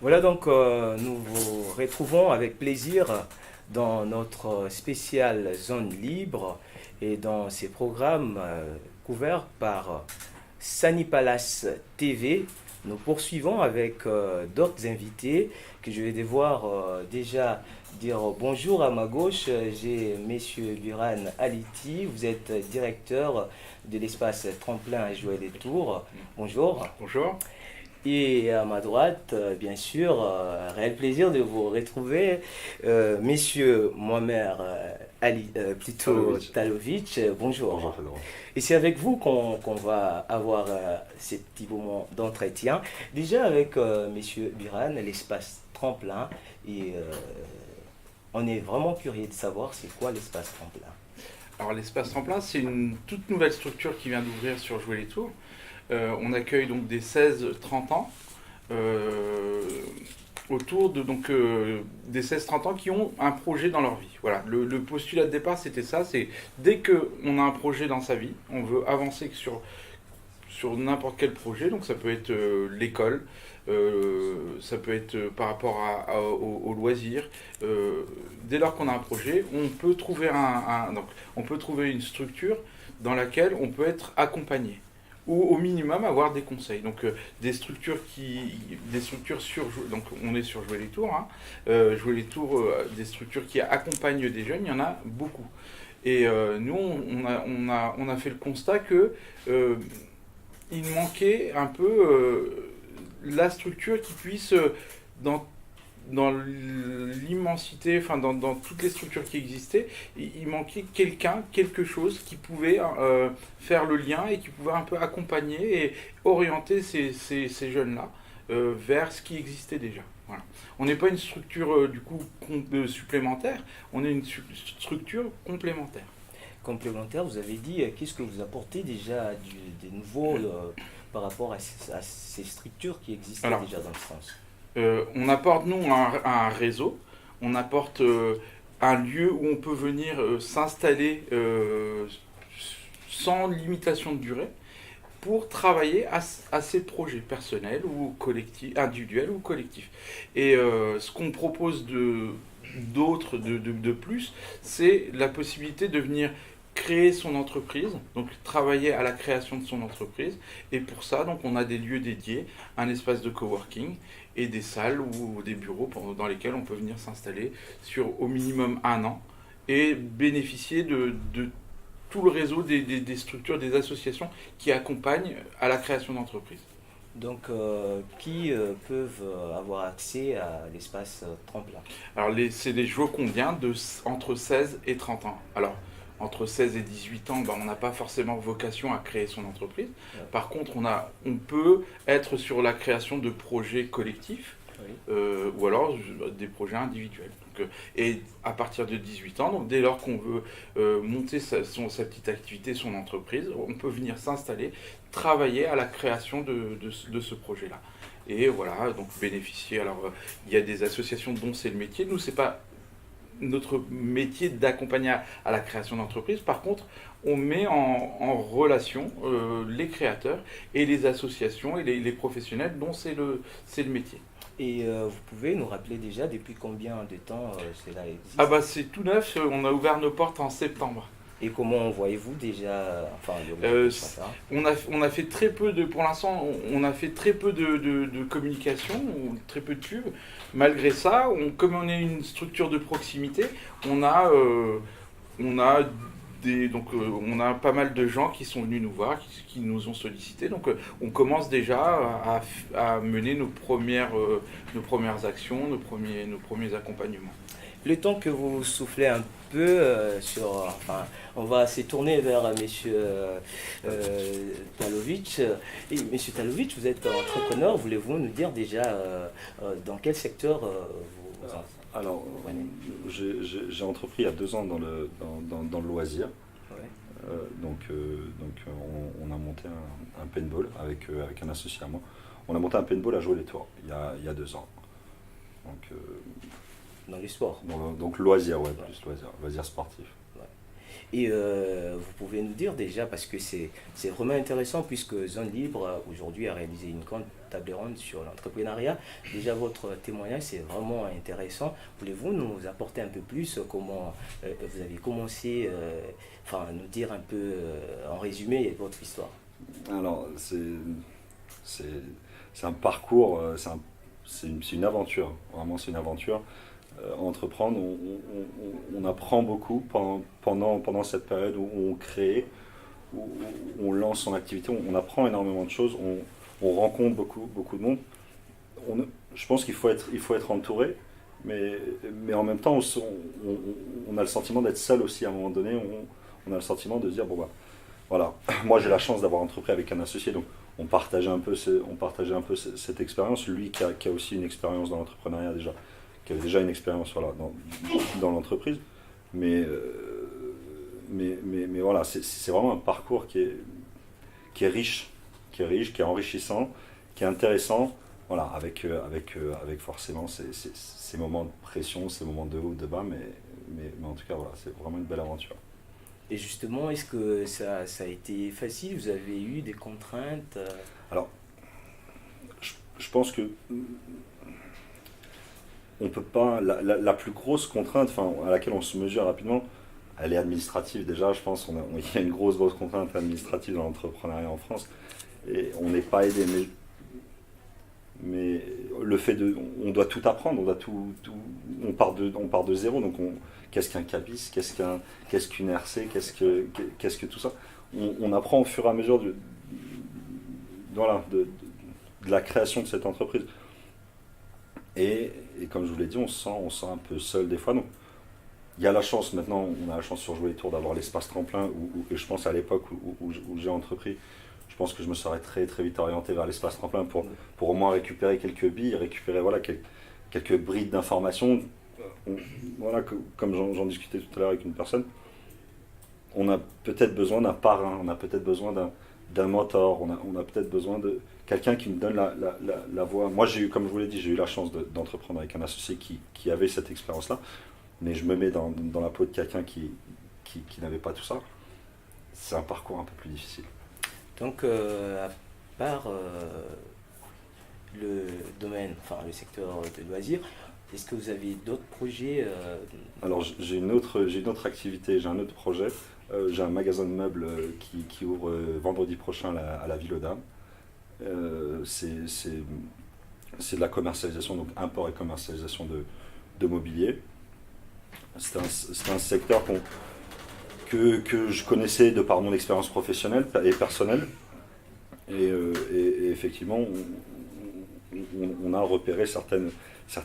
Voilà donc nous vous retrouvons avec plaisir dans notre spéciale zone libre et dans ces programmes couverts par Sunny Palace TV. Nous poursuivons avec d'autres invités que je vais devoir déjà dire bonjour à ma gauche. J'ai Monsieur Buran Aliti, vous êtes directeur de l'espace Tremplin à Jouer des Tours. Bonjour. Bonjour. Et à ma droite, bien sûr, réel plaisir de vous retrouver, messieurs Mohamed Ali, plutôt Talovic. Talovic, bonjour. Bonjour Pedro. Et c'est avec vous qu'on va avoir ces petits moments d'entretien. Déjà avec messieurs Biran, l'espace tremplin, et on est vraiment curieux de savoir c'est quoi l'espace tremplin. Alors l'espace tremplin, c'est une toute nouvelle structure qui vient d'ouvrir sur Jouer les Tours. On accueille donc des 16-30 ans euh, autour de des 16-30 ans qui ont un projet dans leur vie. Voilà, le postulat de départ c'était ça, c'est dès qu'on a un projet dans sa vie, on veut avancer sur n'importe quel projet, donc ça peut être l'école, ça peut être par rapport au loisir. Dès lors qu'on a un projet, on peut trouver donc, on peut trouver une structure dans laquelle on peut être accompagné ou au minimum avoir des conseils. Donc des structures donc on est sur Jouer les Tours, hein. Jouer les Tours, des structures qui accompagnent des jeunes, il y en a beaucoup. Et nous, on a fait le constat que il manquait un peu la structure qui puisse, dans l'immensité, enfin dans toutes les structures qui existaient, il manquait quelque chose qui pouvait faire le lien et qui pouvait un peu accompagner et orienter ces jeunes-là vers ce qui existait déjà. Voilà. On n'est pas une structure du coup supplémentaire, on est une structure complémentaire. Complémentaire, vous avez dit, qu'est-ce que vous apportez déjà des nouveaux par rapport à ces structures qui existaient Alors, déjà dans le sens. on apporte, nous, un réseau, on apporte un lieu où on peut venir s'installer sans limitation de durée pour travailler à ses projets personnels ou collectifs, individuels ou collectifs. Et ce qu'on propose de plus, c'est la possibilité de venir créer son entreprise, donc travailler à la création de son entreprise. Et pour ça, donc, on a des lieux dédiés, un espace de coworking et des salles ou des bureaux dans lesquels on peut venir s'installer sur au minimum un an et bénéficier de tout le réseau des structures, des associations qui accompagnent à la création d'entreprises. Donc, qui peuvent avoir accès à l'espace tremplin. Alors, c'est des joconiens entre 16 et 30 ans. Alors, entre 16 et 18 ans, ben, on n'a pas forcément vocation à créer son entreprise. Ouais. Par contre, on peut être sur la création de projets collectifs Oui. ou alors des projets individuels. Donc, et à partir de 18 ans, donc dès lors qu'on veut monter sa petite activité, son entreprise, on peut venir s'installer, travailler à la création de ce projet-là. Et voilà, donc bénéficier. Alors, il y a des associations dont c'est le métier. Nous, c'est pas notre métier d'accompagner à la création d'entreprise. Par contre, on met en relation les créateurs et les associations et les professionnels dont c'est le métier. Et vous pouvez nous rappeler déjà depuis combien de temps cela existe. Ah bah c'est tout neuf, on a ouvert nos portes en septembre. Et comment voyez-vous déjà, enfin, Euh, ça. on a fait très peu pour l'instant, on a fait très peu de communication, ou très peu de pub. Malgré ça, comme on est une structure de proximité, on a, on a on a pas mal de gens qui sont venus nous voir, qui nous ont sollicité. Donc on commence déjà à mener nos premières actions, nos premiers accompagnements. Le temps que vous soufflez un peu enfin, on va se tourner vers Monsieur Talovic. Et Monsieur Talovic, vous êtes entrepreneur. Voulez-vous nous dire déjà dans quel secteur vous Alors, prenez. j'ai entrepris il y a 2 ans dans le loisir. Ouais. On a monté un paintball avec un associé à moi. On a monté un paintball à Jouer les Tours il y a 2 ans. Donc, Dans les sports. donc loisir, ouais, plus loisir sportif. Ouais. Et vous pouvez nous dire déjà, parce que c'est vraiment intéressant, puisque Zone Libre aujourd'hui a réalisé une grande table ronde sur l'entrepreneuriat. Déjà, votre témoignage, c'est vraiment intéressant. Voulez-vous nous apporter un peu plus comment vous avez commencé, enfin, nous dire un peu en résumé votre histoire? Alors, c'est un parcours, c'est une aventure. Vraiment, c'est une aventure. Entreprendre, on apprend beaucoup pendant cette période où on crée, où on lance son activité. On apprend énormément de choses. On rencontre beaucoup de monde. Je pense qu'il faut être entouré, mais en même temps, on a le sentiment d'être seul aussi à un moment donné. On a le sentiment de se dire, bon bah, voilà, moi j'ai la chance d'avoir entrepris avec un associé, donc on partageait un peu, cette expérience. Lui qui a aussi une expérience dans l'entrepreneuriat déjà, qui avait déjà une expérience voilà, dans l'entreprise. Mais voilà, c'est vraiment un parcours qui est riche, qui est enrichissant, qui est intéressant. Voilà, avec forcément ces moments de pression, ces moments de haut, de bas, mais en tout cas, voilà, c'est vraiment une belle aventure. Et justement, est-ce que ça a été facile? Vous avez eu des contraintes? Alors, je pense que on peut pas. La plus grosse contrainte, enfin, à laquelle on se mesure rapidement, elle est administrative déjà. Je pense il y a une grosse contrainte administrative dans l'entrepreneuriat en France, et on n'est pas aidé. Mais le fait on doit tout apprendre, on part de zéro. Donc, qu'est-ce qu'un CABIS, qu'est-ce qu'une RC, qu'est-ce que tout ça. On apprend au fur et à mesure voilà, de la création de cette entreprise. Et comme je vous l'ai dit, on se sent un peu seul des fois. Donc, il y a la chance maintenant, on a la chance sur Jouer les Tours d'avoir l'espace tremplin, et je pense à l'époque où j'ai entrepris, je pense que je me serais très très vite orienté vers l'espace tremplin pour au moins récupérer quelques billes, récupérer voilà, quelques brides d'informations. Voilà, comme j'en discutais tout à l'heure avec une personne, on a peut-être besoin d'un parrain, on a peut-être besoin d'un mentor, on a peut-être besoin de quelqu'un qui me donne la voie. Moi, comme je vous l'ai dit, j'ai eu la chance d'entreprendre avec un associé qui avait cette expérience-là, mais je me mets dans la peau de quelqu'un qui n'avait pas tout ça. C'est un parcours un peu plus difficile. Donc, à part le domaine, enfin le secteur de loisirs, est-ce que vous avez d'autres projets Alors, j'ai une autre activité, j'ai un autre projet. J'ai un magasin de meubles qui ouvre vendredi prochain à la Ville aux Dames. C'est de la commercialisation, donc import et commercialisation de mobilier. C'est un secteur que je connaissais de par mon expérience professionnelle et personnelle. Et effectivement, on a repéré certaines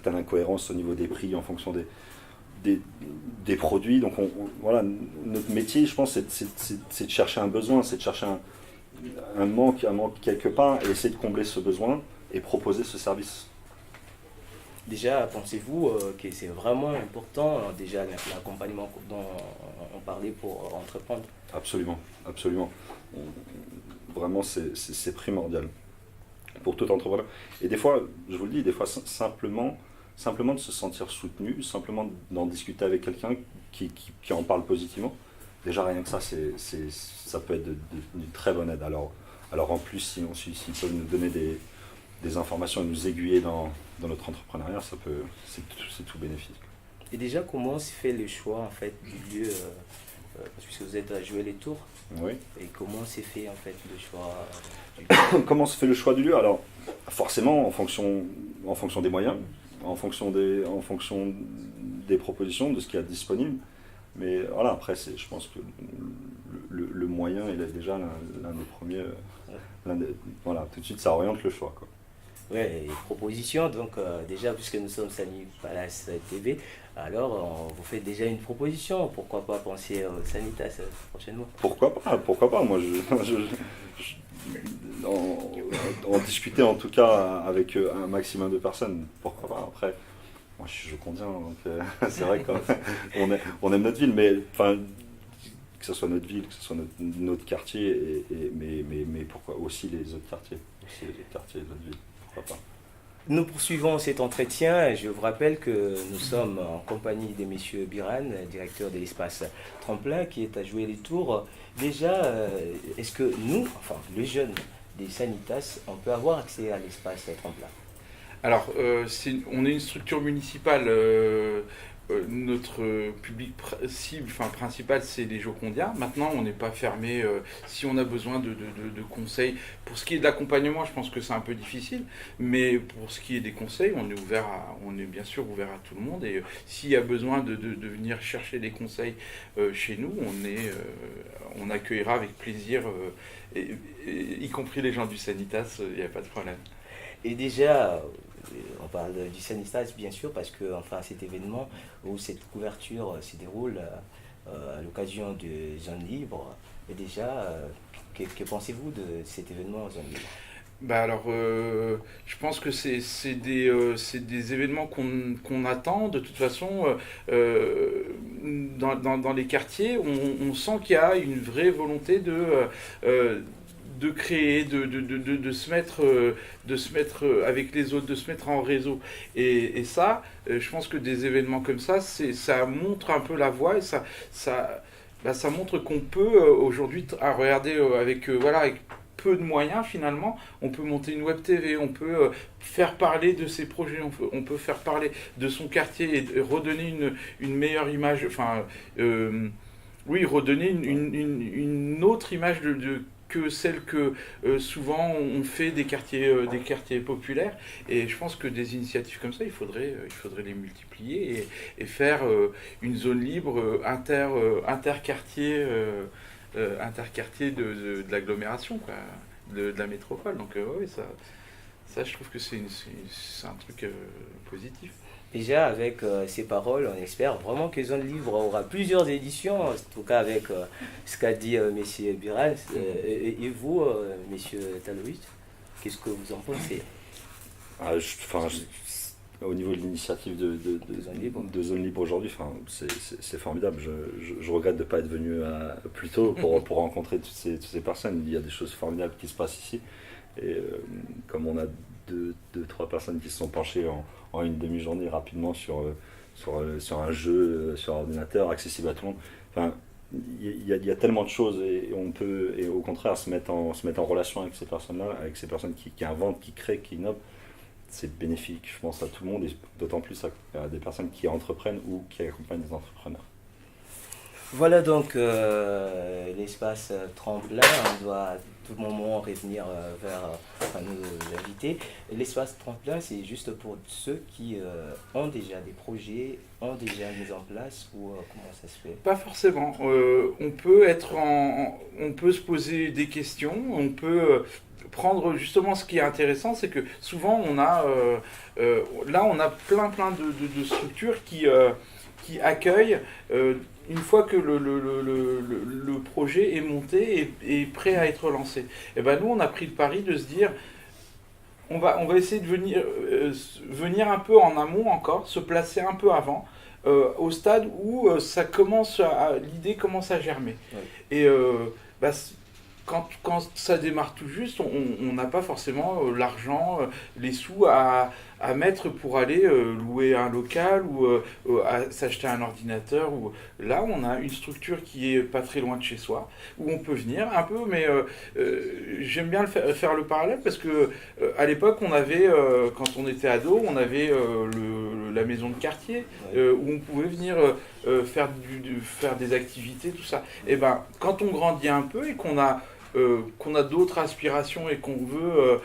incohérences au niveau des prix en fonction des produits. Donc voilà, notre métier, je pense, c'est de chercher un besoin, c'est de chercher un manque quelque part, et essayer de combler ce besoin et proposer ce service. Déjà, pensez-vous que c'est vraiment important, déjà l'accompagnement dont on parlait pour entreprendre? Absolument, absolument. Vraiment, c'est primordial pour tout entrepreneur. Et des fois, je vous le dis, des fois simplement de se sentir soutenu, simplement d'en discuter avec quelqu'un qui en parle positivement. Déjà, rien que ça, ça peut être d'une très bonne aide. Alors en plus, s'ils peuvent nous donner des informations et nous aiguiller dans notre entrepreneuriat, c'est tout bénéfique. Et déjà, comment se fait le choix en fait du lieu, puisque vous êtes à Jouer les Tours? Oui. Et comment s'est fait en fait le choix du lieu? Comment se fait le choix du lieu? Alors, forcément, en fonction des moyens, en fonction des propositions, de ce qu'il y a disponible. Mais voilà, après, je pense que le moyen, il est déjà l'un des premiers. Voilà, tout de suite, ça oriente le choix, quoi. Oui, les propositions, donc déjà, puisque nous sommes Sani Palace TV, alors on vous fait déjà une proposition. Pourquoi pas penser au Sanitas prochainement? Pourquoi pas. Moi, en discuter en tout cas avec un maximum de personnes. Pourquoi pas. Après, moi, je suis jocondien, donc c'est vrai qu'on aime notre ville, mais enfin, que ce soit notre ville, que ce soit notre quartier, mais pourquoi aussi les autres quartiers, les autres villes. Pourquoi pas. Nous poursuivons cet entretien. Je vous rappelle que nous sommes en compagnie de messieurs Biran, directeur de l'espace Tremplin, qui est à jouer les tours. Déjà, est-ce que nous, enfin les jeunes des Sanitas, on peut avoir accès à l'espace Tremplin? Alors, on est une structure municipale. Notre public cible, enfin principal, c'est les Jocondiens. Maintenant, on n'est pas fermé. Si on a besoin de conseils, pour ce qui est de l'accompagnement, je pense que c'est un peu difficile. Mais pour ce qui est des conseils, on est bien sûr ouvert à tout le monde. Et s'il y a besoin de venir chercher des conseils chez nous, on accueillera avec plaisir, y compris les gens du Sanitas. Il n'y a pas de problème. Et déjà, on parle du Sanitas bien sûr parce que enfin cet événement où cette couverture se déroule à l'occasion de Zone Libre. Et déjà, que pensez-vous de cet événement en Zone Libre? Bah alors, je pense que c'est des événements qu'on attend. De toute façon, dans les quartiers, on sent qu'il y a une vraie volonté de créer, de se mettre avec les autres, de se mettre en réseau. Et ça, je pense que des événements comme ça montre un peu la voie et ça montre qu'on peut aujourd'hui regarder avec peu de moyens finalement, on peut monter une web TV, on peut faire parler de ses projets, on peut faire parler de son quartier et redonner une meilleure image, oui, redonner une autre image que celle que souvent on fait des quartiers populaires. Et je pense que des initiatives comme ça, il faudrait les multiplier et faire une zone libre interquartier de l'agglomération, quoi, de la métropole. Donc oui, ça, je trouve que c'est un truc positif. Déjà, avec ces paroles, on espère vraiment que Zone Libre aura plusieurs éditions, en tout cas avec ce qu'a dit M. Biran. Et vous, M. Taloïs, qu'est-ce que vous en pensez? Au niveau de l'initiative de Zone Libre aujourd'hui, c'est formidable. Je regrette de ne pas être venu plus tôt pour rencontrer toutes ces personnes. Il y a des choses formidables qui se passent ici. Et comme on a trois personnes qui se sont penchées en une demi-journée rapidement sur un jeu sur ordinateur accessible à tout le monde, il y a tellement de choses et on peut, et au contraire, se mettre en relation avec ces personnes-là, avec ces personnes qui inventent, qui créent, qui innovent. C'est bénéfique, je pense, à tout le monde, et d'autant plus à des personnes qui entreprennent ou qui accompagnent des entrepreneurs. Voilà donc l'espace Tremplin. On doit à tout moment revenir vers nos invités. L'espace Tremplin, c'est juste pour ceux qui ont déjà des projets, ont déjà mis en place, ou comment ça se fait? Pas forcément. On peut se poser des questions, on peut prendre justement ce qui est intéressant, c'est que souvent on a plein de structures qui accueillent une fois que le projet est monté et prêt à être lancé. Et ben nous on a pris le pari de se dire on va essayer de venir un peu en amont encore, se placer un peu avant, au stade où l'idée commence à germer. Ouais. Et quand ça démarre tout juste, on n'a pas forcément l'argent, les sous à mettre pour aller louer un local ou à s'acheter un ordinateur. Là, on a une structure qui est pas très loin de chez soi, où on peut venir un peu, mais j'aime bien faire le parallèle parce que à l'époque, on avait, quand on était ado, on avait la maison de quartier, où on pouvait venir faire des activités, tout ça. Et ben, quand on grandit un peu et qu'on a d'autres aspirations et qu'on veut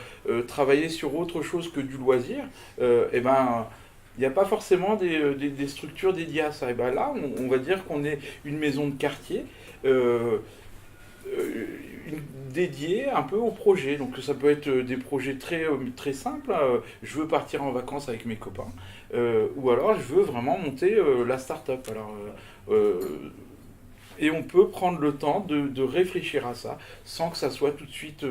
travailler sur autre chose que du loisir, et ben il n'y a pas forcément des structures dédiées à ça. Et ben là, on va dire qu'on est une maison de quartier dédiée un peu au projet. Donc ça peut être des projets très simples. Je veux partir en vacances avec mes copains. Ou alors je veux vraiment monter la start-up. Alors et on peut prendre le temps de réfléchir à ça sans que ça soit tout de suite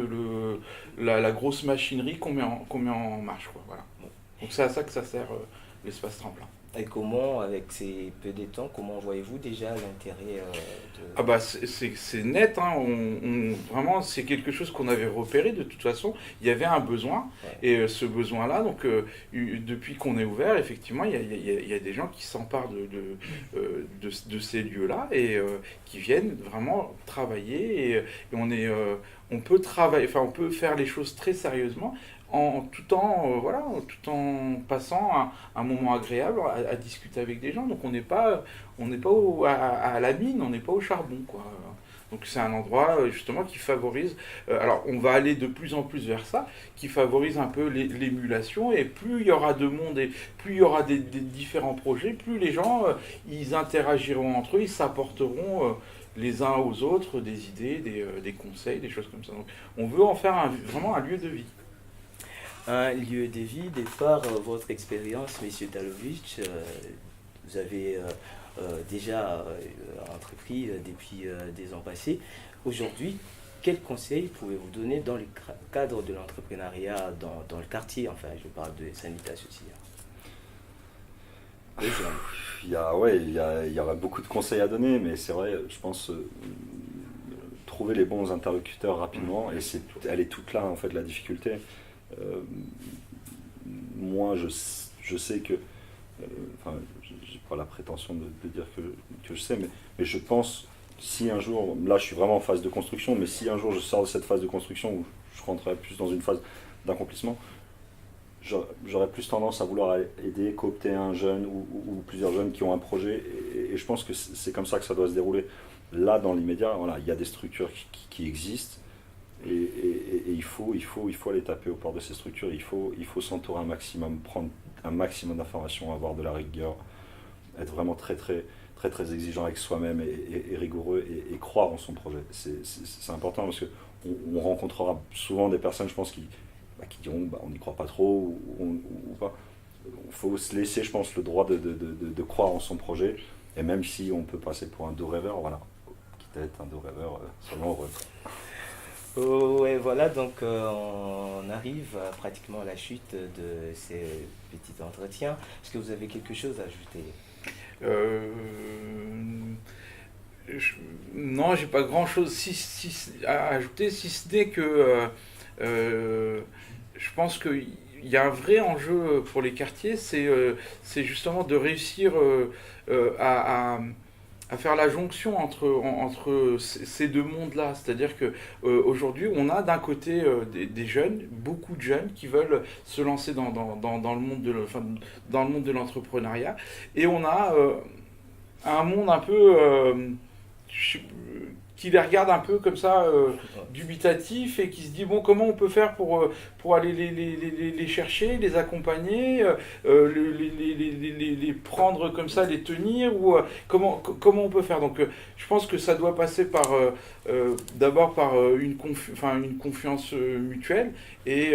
la grosse machinerie qu'on met en marche, quoi. Voilà. Donc c'est à ça que ça sert l'espace Tremplin. Et comment, avec ces peu de temps, comment voyez-vous déjà l'intérêt Ah bah c'est net, hein. Vraiment c'est quelque chose qu'on avait repéré de toute façon. Il y avait un besoin Ouais. et ce besoin-là, donc depuis qu'on est ouvert, effectivement, il y a des gens qui s'emparent de ces lieux-là et qui viennent vraiment travailler et on peut travailler, enfin on peut faire les choses très sérieusement tout en passant un moment agréable à discuter avec des gens. Donc on n'est pas à la mine, on n'est pas au charbon, quoi. Donc c'est un endroit justement qui favorise, alors on va aller de plus en plus vers ça, qui favorise un peu l'émulation, et plus il y aura de monde et plus il y aura des différents projets, plus les gens ils interagiront entre eux, ils s'apporteront les uns aux autres des idées, des conseils, des choses comme ça. Donc on veut en faire vraiment un lieu de vie. Un lieu de vie, de par votre expérience, Monsieur Talovic, vous avez déjà entrepris depuis des ans passés. Aujourd'hui, quels conseils pouvez-vous donner dans le cadre de l'entrepreneuriat dans le quartier? Enfin, je parle de Sanitas aussi. Les jeunes. Il y aura beaucoup de conseils à donner, mais c'est vrai, je pense, trouver les bons interlocuteurs rapidement, et elle est toute là, en fait, la difficulté. Moi, je sais que, enfin, j'ai pas la prétention de dire que je sais, mais je pense, si un jour, là je suis vraiment en phase de construction, mais si un jour je sors de cette phase de construction où je rentrerai plus dans une phase d'accomplissement, j'aurais plus tendance à vouloir aider, coopter un jeune ou plusieurs jeunes qui ont un projet, et je pense que c'est comme ça que ça doit se dérouler. Là, dans l'immédiat, voilà, il y a des structures qui existent, et il faut aller taper aux portes de ces structures. Il faut s'entourer un maximum, prendre un maximum d'informations, avoir de la rigueur, être vraiment très exigeant avec soi-même et rigoureux, et croire en son projet. C'est important, parce qu'on rencontrera souvent des personnes, je pense, qui diront on n'y croit pas trop ou pas. Il faut se laisser, je pense, le droit de croire en son projet, et même si on peut passer pour un doux rêveur, voilà, quitte à être un doux rêveur, soyons heureux. Ouais, voilà, donc on arrive pratiquement à la chute de ces petits entretiens. Est-ce que vous avez quelque chose à ajouter? Euh, non, j'ai pas grand chose à ajouter, si ce n'est que je pense qu'il y a un vrai enjeu pour les quartiers, c'est justement de réussir à faire la jonction entre ces deux mondes-là. C'est-à-dire que aujourd'hui, on a d'un côté des jeunes, beaucoup de jeunes qui veulent se lancer dans le monde dans le monde de l'entrepreneuriat, et on a un monde un peu qui les regarde un peu comme ça, dubitatif, et qui se dit bon, comment on peut faire pour aller les chercher, les accompagner, les prendre comme ça, les tenir, ou comment on peut faire. Donc je pense que ça doit passer par d'abord par une confiance mutuelle, et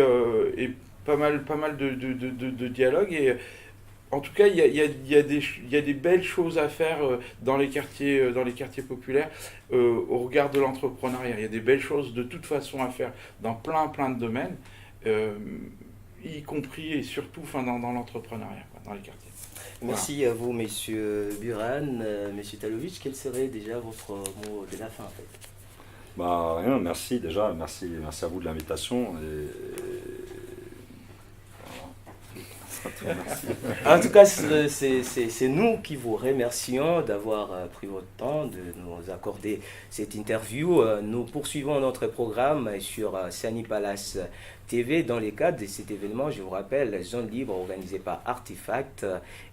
pas mal de dialogue, et en tout cas, il y a des belles choses à faire dans les quartiers populaires au regard de l'entrepreneuriat. Il y a des belles choses de toute façon à faire dans plein de domaines, y compris et surtout dans l'entrepreneuriat, quoi, dans les quartiers. Merci Voilà. à vous, Monsieur Buran, Monsieur Talovic. Quel serait déjà votre mot de la fin, en fait? Bah rien, merci déjà, merci à vous de l'invitation, merci. En tout cas, c'est nous qui vous remercions d'avoir pris votre temps de nous accorder cette interview. Nous poursuivons notre programme sur Sani Palace TV dans le cadre de cet événement. Je vous rappelle, Zone Libre organisée par Artefact,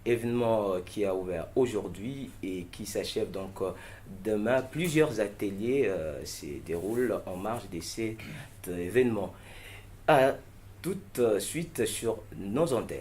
événement qui a ouvert aujourd'hui et qui s'achève donc demain. Plusieurs ateliers se déroulent en marge de cet événement. À toute suite sur nos antennes.